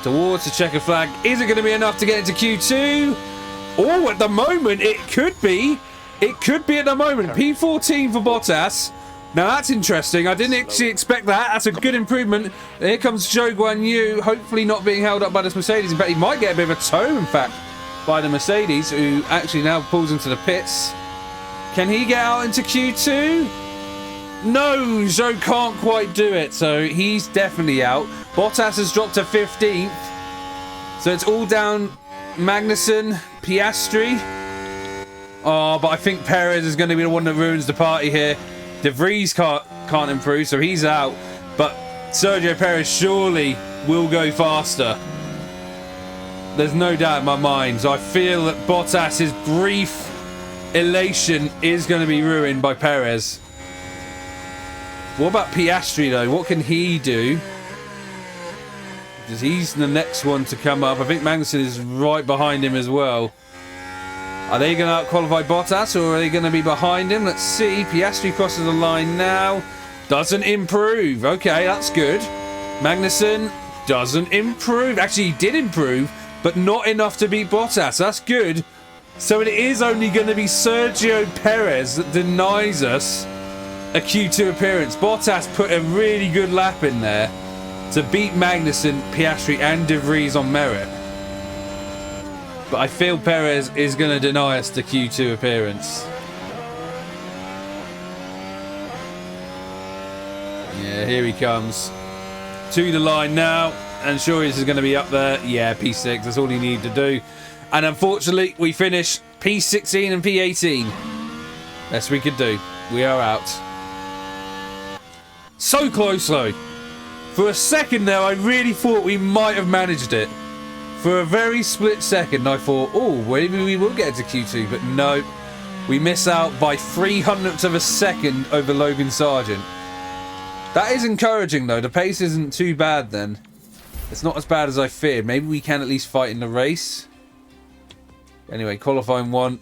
towards the checker flag. Is it going to be enough to get into Q2? Oh, at the moment, it could be. It could be at the moment. P14 for Bottas. Now, that's interesting. I didn't actually expect that. That's a good improvement. Here comes Zhou Guanyu, hopefully not being held up by this Mercedes. In fact, he might get a bit of a tow, in fact, by the Mercedes, who actually now pulls into the pits. Can he get out into Q2? No, Zhou can't quite do it, so he's definitely out. Bottas has dropped to 15th. So it's all down Magnussen, Piastri. Oh, but I think Perez is going to be the one that ruins the party here. De Vries can't improve, so he's out. But Sergio Perez surely will go faster. There's no doubt in my mind. So I feel that Bottas's brief elation is going to be ruined by Perez. What about Piastri, though? What can he do? Because he's the next one to come up. I think Magnussen is right behind him as well. Are they going to out-qualify Bottas, or are they going to be behind him? Let's see. Piastri crosses the line now. Doesn't improve. Okay, that's good. Magnussen doesn't improve. Actually, he did improve, but not enough to beat Bottas. That's good. So it is only going to be Sergio Perez that denies us a Q2 appearance. Bottas put a really good lap in there to beat Magnussen, Piastri and De Vries on merit. But I feel Perez is going to deny us the Q2 appearance. Yeah, here he comes. To the line now. And sure, this is going to be up there. Yeah, P6. That's all he needed to do. And unfortunately, we finish P16 and P18. Best we could do. We are out. So close, though. For a second there, I really thought we might have managed it. For a very split second, I thought, oh, maybe we will get into Q2. But no, we miss out by 300ths of a second over Logan Sargent. That is encouraging, though. The pace isn't too bad, then. It's not as bad as I feared. Maybe we can at least fight in the race. Anyway, qualifying 1.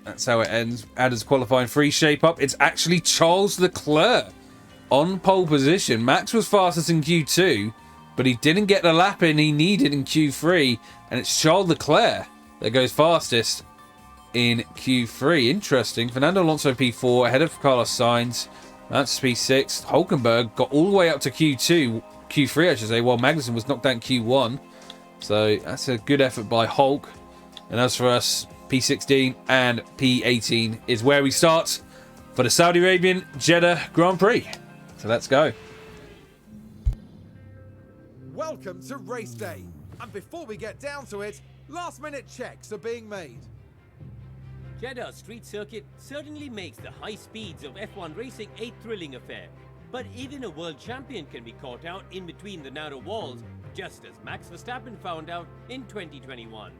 That's how it ends. How does qualifying 3 shape up? It's actually Charles Leclerc on pole position. Max was fastest in Q2. but he didn't get the lap in he needed in Q3, and it's Charles Leclerc that goes fastest in Q3. Interesting. Fernando Alonso P4 ahead of Carlos Sainz. That's P6. Hulkenberg got all the way up to Q3 I should say, while Magnussen was knocked down Q1. So that's a good effort by Hulk. And as for us, P16 and P18 is where we start for the Saudi Arabian Jeddah Grand Prix. So let's go. Welcome to race day. And before we get down to it, last minute checks are being made. Jeddah street circuit certainly makes the high speeds of F1 racing a thrilling affair. But even a world champion can be caught out in between the narrow walls, just as Max Verstappen found out in 2021.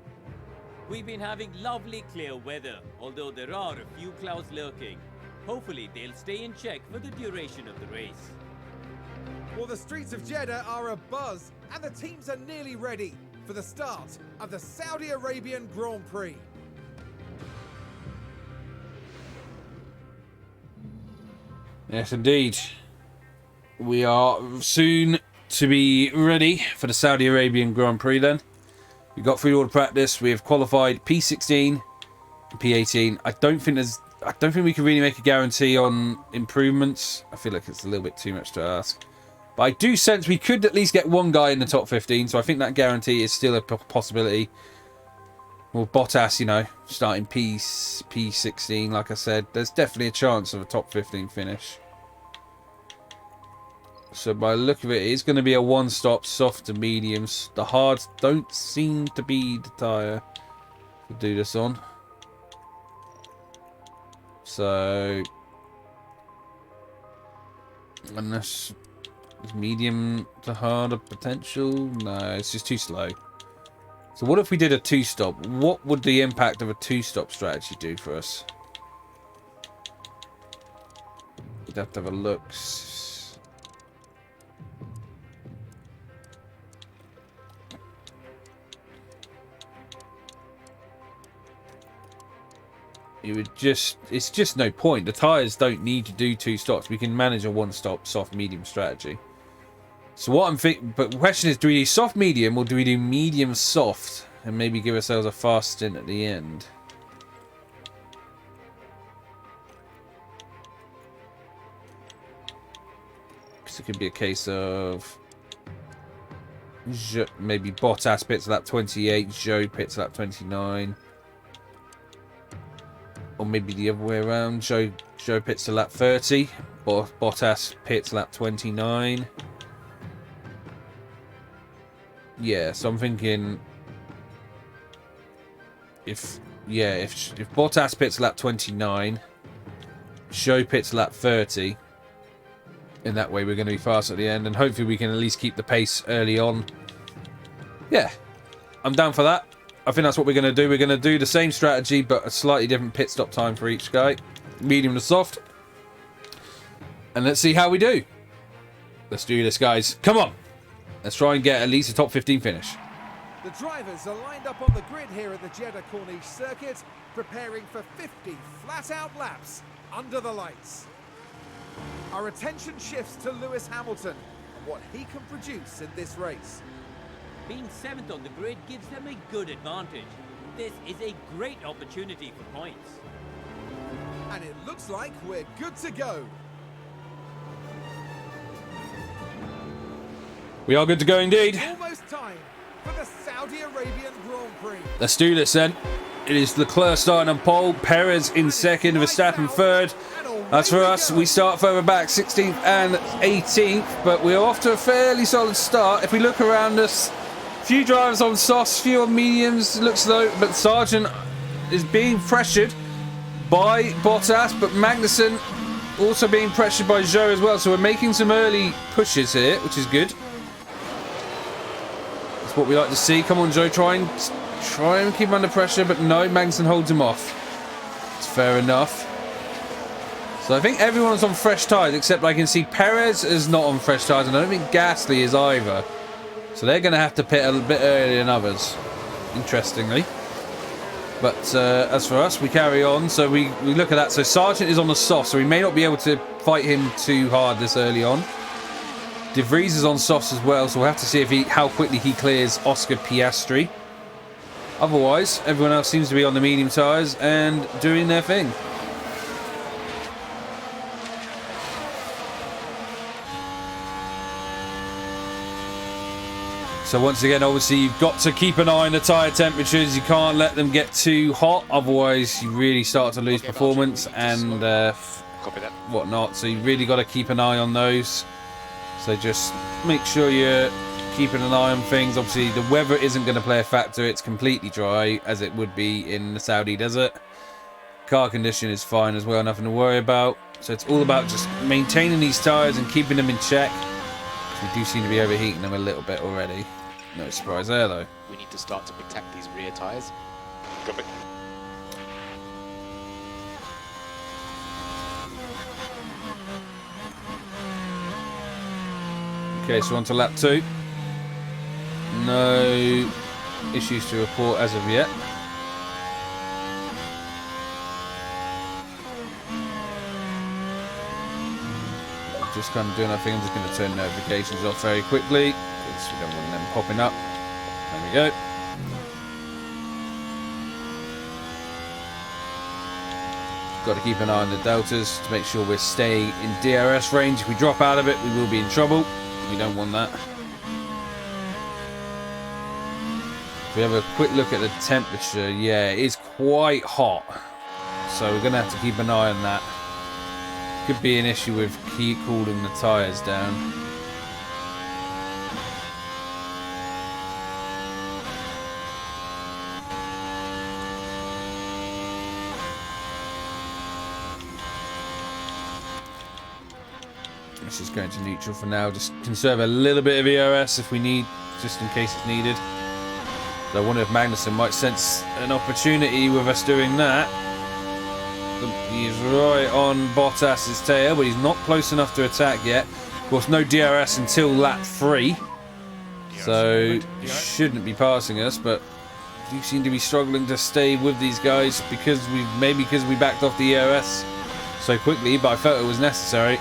We've been having lovely clear weather, although there are a few clouds lurking. Hopefully they'll stay in check for the duration of the race. Well, the streets of Jeddah are abuzz, and the teams are nearly ready for the start of the Saudi Arabian Grand Prix. Yes, indeed. We are soon to be ready for the Saudi Arabian Grand Prix then. We got through all the practice. We have qualified P16 and P18. I don't think we can really make a guarantee on improvements. I feel like it's a little bit too much to ask. But I do sense we could at least get one guy in the top 15, so I think that guarantee is still a possibility. Well, Bottas, you know, starting P16, like I said, there's definitely a chance of a top 15 finish. So by the look of it, it's going to be a one-stop, soft to mediums. The hards don't seem to be the tyre to do this on. So, unless is medium to hard a potential? No, it's just too slow. So what if we did a two-stop? What would the impact of a two-stop strategy do for us? We'd have to have a look. It's just no point. The tyres don't need to do two stops. We can manage a one-stop, soft, medium strategy. So what I'm thinking, but the question is, do we do soft, medium, or do we do medium, soft, and maybe give ourselves a fast stint at the end? Because it could be a case of maybe Bottas pits at lap 28, Zhou pits at lap 29. Or maybe the other way around. Zhou pits to lap 30. Bottas pits lap 29. Yeah, so I'm thinking if Bottas pits lap 29, Zhou pits lap 30, in that way we're going to be fast at the end, and hopefully we can at least keep the pace early on. Yeah, I'm down for that. I think that's what we're going to do. We're going to do the same strategy, but a slightly different pit stop time for each guy. Medium to soft. And let's see how we do. Let's do this, guys. Come on. Let's try and get at least a top 15 finish. The drivers are lined up on the grid here at the Jeddah Corniche circuit, preparing for 50 flat-out laps under the lights. Our attention shifts to Lewis Hamilton and what he can produce in this race. Being 7th on the grid gives them a good advantage. This is a great opportunity for points. And it looks like we're good to go. We are good to go indeed. Almost time for the Saudi Arabian Grand Prix. Let's do this then. It is Leclerc starting on pole, Perez in second, Verstappen third. As for us, we start further back, 16th and 18th, but we're off to a fairly solid start. If we look around us, few drivers on softs, few on mediums, looks low, but Sargent is being pressured by Bottas, but Magnussen also being pressured by Zhou as well, so we're making some early pushes here, which is good. That's what we like to see. Come on, Zhou, try and keep him under pressure, but no, Magnussen holds him off. It's fair enough. So I think everyone's on fresh tyres, except I can see Perez is not on fresh tyres, and I don't think Gasly is either. So they're going to have to pit a bit earlier than others, interestingly. But as for us, we carry on. So we look at that. So Sargent is on the soft, so we may not be able to fight him too hard this early on. De Vries is on softs as well, so we'll have to see if how quickly he clears Oscar Piastri. Otherwise, everyone else seems to be on the medium tyres and doing their thing. So once again, obviously, you've got to keep an eye on the tyre temperatures. You can't let them get too hot, otherwise you really start to lose performance and whatnot. So you really got to keep an eye on those. So just make sure you're keeping an eye on things. Obviously, the weather isn't going to play a factor. It's completely dry, as it would be in the Saudi desert. Car condition is fine as well, nothing to worry about. So it's all about just maintaining these tyres and keeping them in check. We do seem to be overheating them a little bit already. No surprise there, though. We need to start to protect these rear tyres. Copy. Okay, so on to lap 2. No issues to report as of yet. Just kind of doing our thing. I'm just going to turn notifications off very quickly because we don't want them popping up. There we go. Got to keep an eye on the deltas to make sure we're staying in DRS range. If we drop out of it, we will be in trouble. We don't want that. If we have a quick look at the temperature, yeah, it is quite hot. So we're going to have to keep an eye on that. Could be an issue with cooling the tyres down. Let's just go into neutral for now. Just conserve a little bit of EOS if we need, just in case it's needed. So I wonder if Magnussen might sense an opportunity with us doing that. He's right on Bottas's tail, but he's not close enough to attack yet. Of course, no DRS until lap 3. So he shouldn't be passing us, but we seem to be struggling to stay with these guys because we backed off the EOS so quickly, but I felt it was necessary.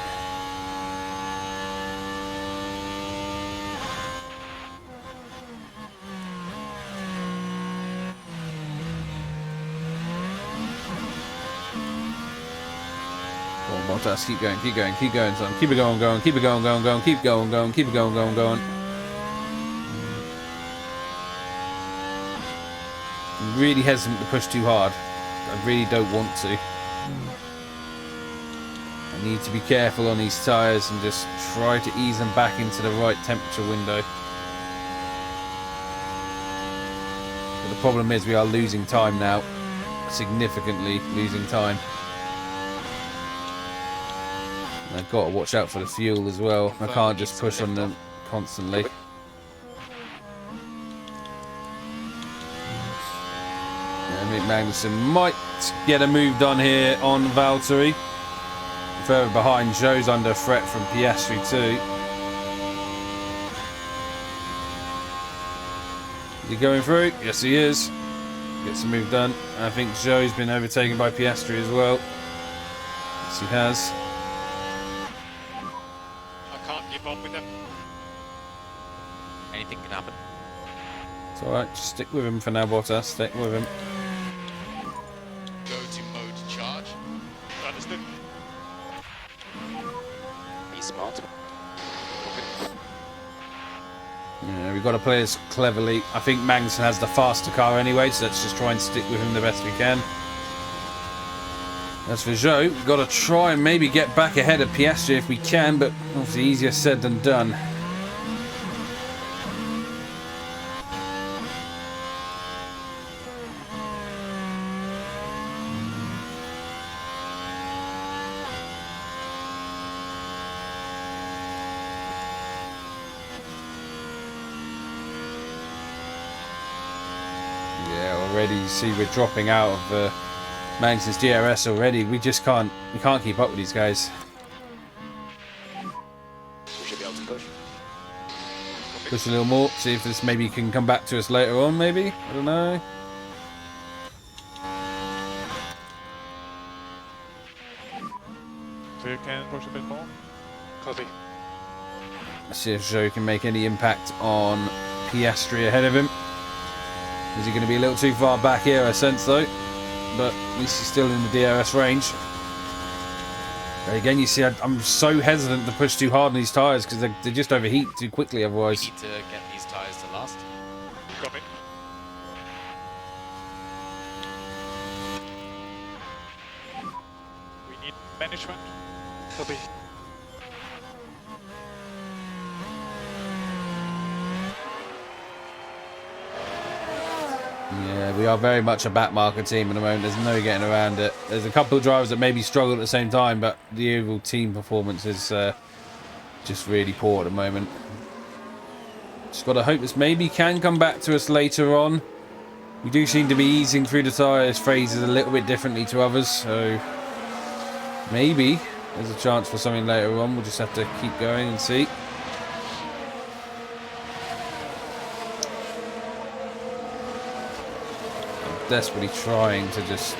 Bottas, keep going, son. Keep it going, keep it going, keep going, keep it going. I'm really hesitant to push too hard. I really don't want to. I need to be careful on these tyres and just try to ease them back into the right temperature window. But the problem is we are losing time now. Significantly losing time. I've got to watch out for the fuel as well. I can't just push on them constantly. Mick Magnussen might get a move done here on Valtteri. Further behind, Joe's under threat from Piastri too. Is he going through? Yes, he is. Gets a move done. I think Joe's been overtaken by Piastri as well. Yes, he has. On with them. Anything can happen. It's alright, just stick with him for now, Bottas. Stick with him. Go to mode charge. Understood. Be smart. Yeah, we've got to play this cleverly. I think Magnussen has the faster car anyway, so let's just try and stick with him the best we can. As for Zhou, we've got to try and maybe get back ahead of Piastri if we can, but obviously easier said than done. Yeah, already you see we're dropping out of Magnussen's DRS already. We can't keep up with these guys. We should be able to push. Push a little more, see if this maybe can come back to us later on, maybe? I don't know. So you can push a bit more? Copy. Let's see if Joe can make any impact on Piastri ahead of him. Is he going to be a little too far back here, I sense, though? But at least he's still in the DRS range. But again, you see, I'm so hesitant to push too hard on these tyres because they just overheat too quickly otherwise. We need to get these tyres to last. Copy. We need management. Copy. Yeah, we are very much a backmarker team at the moment. There's no getting around it. There's a couple of drivers that maybe struggle at the same time, but the overall team performance is just really poor at the moment. Just got to hope this maybe can come back to us later on. We do seem to be easing through the tyres phases a little bit differently to others, so maybe there's a chance for something later on. We'll just have to keep going and see. Desperately trying to just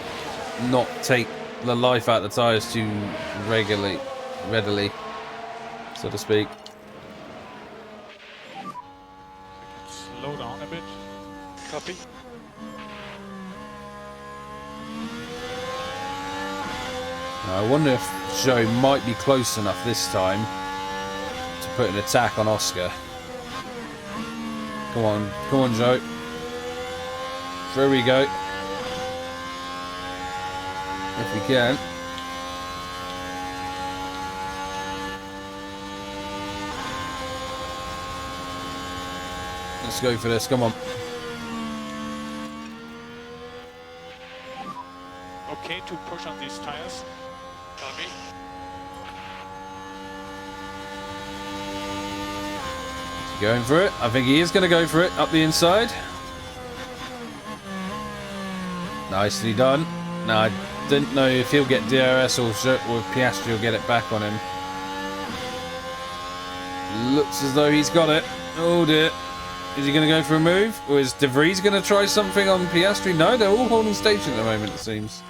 not take the life out of the tyres too readily, so to speak. We can slow down a bit. Copy. Now, I wonder if Joe might be close enough this time to put an attack on Oscar. Come on, Joe. There we go. If we can. Let's go for this, come on. Okay to push on these tires. Copy. Is he going for it? I think he is going to go for it up the inside. Nicely done. Now, I didn't know if he'll get DRS or if Piastri will get it back on him. Looks as though he's got it. Oh dear. Is he going to go for a move? Or is De Vries going to try something on Piastri? No, they're all holding station at the moment, it seems.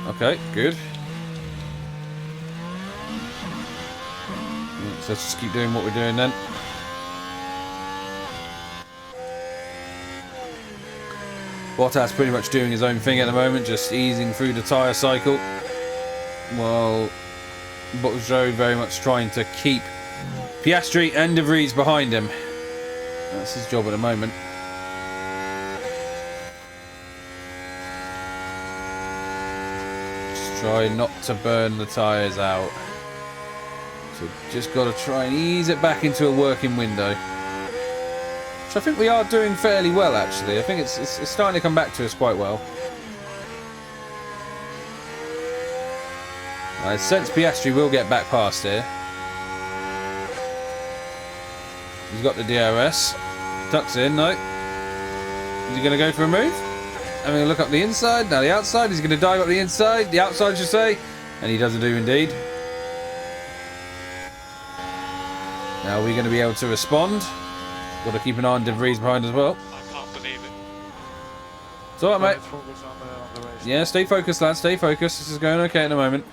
Okay, good. So let's just keep doing what we're doing then. Bottas pretty much doing his own thing at the moment, just easing through the tyre cycle. While Joe very much trying to keep Piastri and De Vries behind him. That's his job at the moment. Just try not to burn the tyres out. So just got to try and ease it back into a working window. I think we are doing fairly well, actually. I think it's starting to come back to us quite well. I sense Piastri will get back past here. He's got the DRS. Tucks in, no. Is he going to go for a move? Having a look up the inside. Now the outside. He's going to dive up the inside. The outside, should say. And he doesn't do indeed. Now are we going to be able to respond? Got to keep an eye on De Vries behind as well. I can't believe it. It's alright, mate. Let's focus on the race. Yeah, stay focused, lads. Stay focused. This is going okay at the moment.